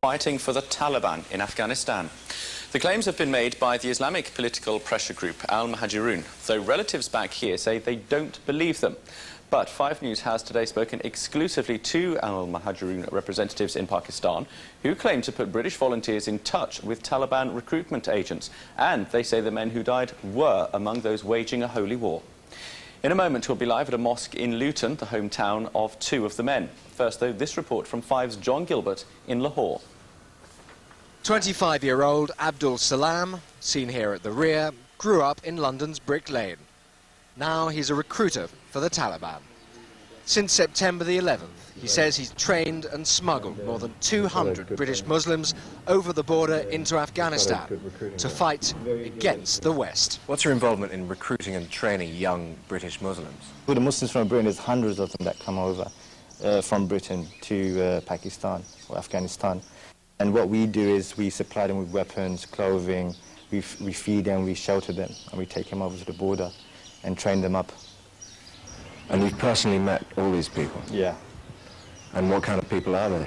fighting for the Taliban in Afghanistan. The claims have been made by the Islamic political pressure group Al-Muhajirun, though relatives back here say they don't believe them. But 5 News has today spoken exclusively to Al-Muhajirun representatives in Pakistan, who claim to put British volunteers in touch with Taliban recruitment agents. And they say the men who died were among those waging a holy war. In a moment, we'll be live at a mosque in Luton, the hometown of 2 of the men. First, though, this report from 5's John Gilbert in Lahore. 25-year-old Abdul Salam, seen here at the rear, grew up in London's Brick Lane. Now he's a recruiter for the Taliban. Since September the 11th, he says he's trained and smuggled more than 200 British Muslims over the border into Afghanistan to fight against the West. What's your involvement in recruiting and training young British Muslims? For the Muslims from Britain, there's hundreds of them that come over from Britain to Pakistan or Afghanistan. And what we do is we supply them with weapons, clothing, we feed them, we shelter them, and we take them over to the border and train them up. And you've personally met all these people? Yeah. And what kind of people are they?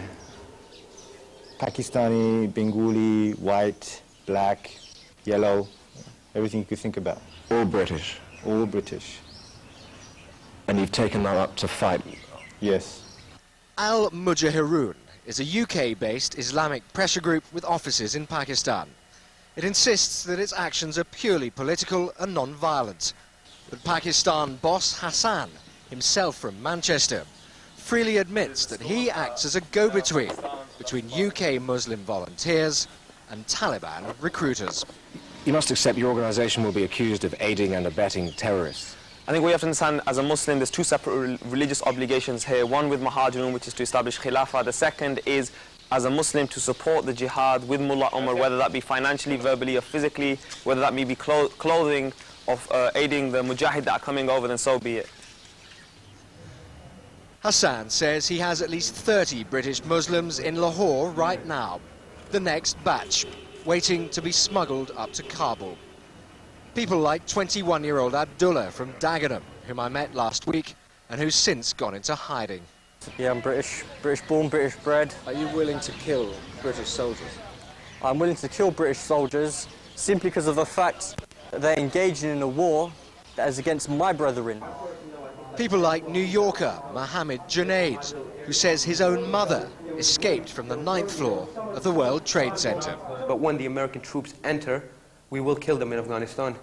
Pakistani, Bengali, white, black, yellow, everything you could think about. All British? All British. And you've taken them up to fight? Yes. Al-Muhajirun is a UK-based Islamic pressure group with offices in Pakistan. It insists that its actions are purely political and non-violent. But Pakistan boss Hassan, himself from Manchester, freely admits that he acts as a go-between between UK Muslim volunteers and Taliban recruiters. You must accept your organisation will be accused of aiding and abetting terrorists. I think we have to understand, as a Muslim, there's 2 separate religious obligations here. One with Muhajirun, which is to establish Khilafah. The second is, as a Muslim, to support the jihad with Mullah Umar, whether that be financially, verbally, or physically, whether that be clothing, of aiding the mujahid that are coming over, then so be it. Hassan says he has at least 30 British Muslims in Lahore right now, the next batch, waiting to be smuggled up to Kabul. People like 21-year-old Abdullah from Dagenham, whom I met last week and who's since gone into hiding. Yeah, I'm British born, British bred. Are you willing to kill British soldiers? I'm willing to kill British soldiers simply because of the fact that they're engaging in a war that is against my brethren. People like New Yorker Muhamed, Junaid, who says his own mother escaped from the 9th floor of the World Trade Center. But when the American troops enter, we will kill them in Afghanistan.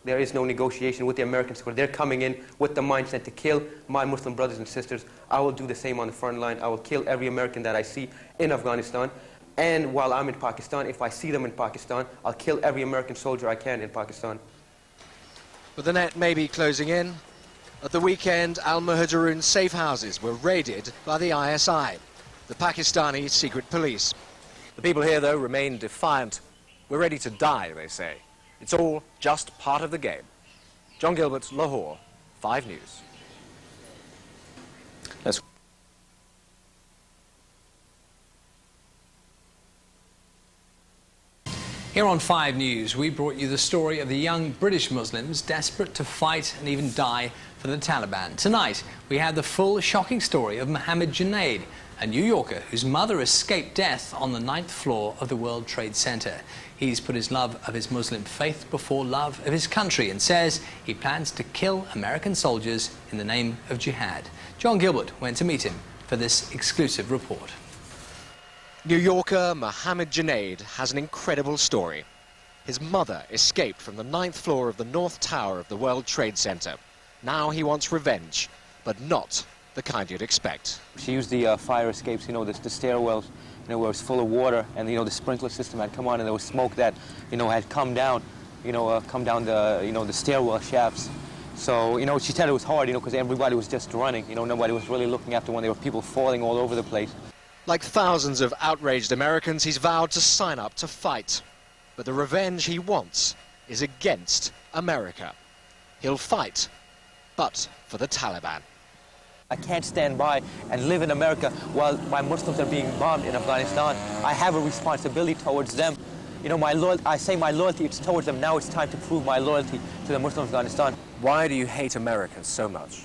There is no negotiation with the Americans. They're coming in with the mindset to kill my Muslim brothers and sisters. I will do the same on the front line. I will kill every American that I see in Afghanistan. And while I'm in Pakistan, if I see them in Pakistan, I'll kill every American soldier I can in Pakistan. But the net may be closing in. At the weekend, Al-Muhajirun's safe houses were raided by the ISI, the Pakistani secret police. The people here, though, remain defiant. We're ready to die, they say. It's all just part of the game. John Gilbert, Lahore, 5 News. Let's Here on 5 News, we brought you the story of the young British Muslims desperate to fight and even die for the Taliban. Tonight, we had the full shocking story of Muhamed Junaid, a New Yorker whose mother escaped death on the 9th floor of the World Trade Center. He's put his love of his Muslim faith before love of his country and says he plans to kill American soldiers in the name of jihad. John Gilbert went to meet him for this exclusive report. New Yorker Muhamed Junaid has an incredible story. His mother escaped from the 9th floor of the North Tower of the World Trade Center. Now he wants revenge, but not the kind you'd expect. She used the fire escapes, the stairwells, where it's full of water, and the sprinkler system had come on, and there was smoke that had come down, the stairwell shafts. So she said it was hard, because everybody was just running. Nobody was really looking after when there were people falling all over the place. Like thousands of outraged Americans, he's vowed to sign up to fight. But the revenge he wants is against America. He'll fight, but for the Taliban. I can't stand by and live in America while my Muslims are being bombed in Afghanistan. I have a responsibility towards them. I say my loyalty is towards them. Now it's time to prove my loyalty to the Muslims of Afghanistan. Why do you hate Americans so much?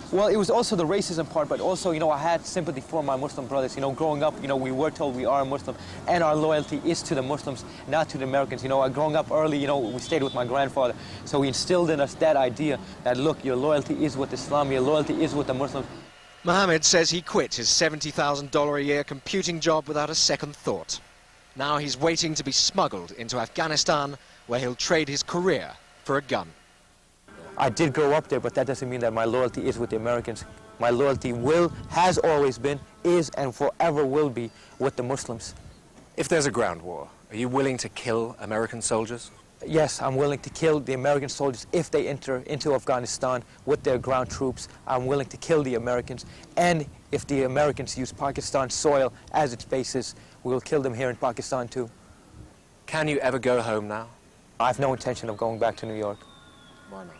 Well, it was also the racism part, but also, you know, I had sympathy for my Muslim brothers. You know, growing up, you know, we were told we are Muslim, and our loyalty is to the Muslims, not to the Americans. You know, growing up early, you know, we stayed with my grandfather, so he instilled in us that idea that, look, your loyalty is with Islam, your loyalty is with the Muslims. Muhamed says he quit his $70,000 a year computing job without a second thought. Now he's waiting to be smuggled into Afghanistan, where he'll trade his career for a gun. I did grow up there, but that doesn't mean that my loyalty is with the Americans. My loyalty has always been, is, and forever will be with the Muslims. If there's a ground war, are you willing to kill American soldiers? Yes, I'm willing to kill the American soldiers if they enter into Afghanistan with their ground troops. I'm willing to kill the Americans. And if the Americans use Pakistan's soil as its basis, we'll kill them here in Pakistan too. Can you ever go home now? I have no intention of going back to New York. Why not?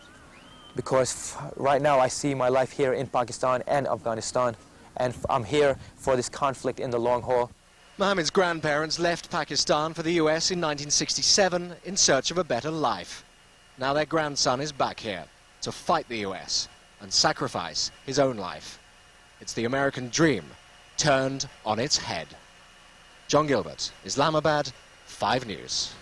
Because right now I see my life here in Pakistan and Afghanistan, and I'm here for this conflict in the long haul. Muhamed's grandparents left Pakistan for the US in 1967 in search of a better life. Now their grandson is back here to fight the US and sacrifice his own life. It's the American dream turned on its head. John Gilbert, Islamabad, 5 News.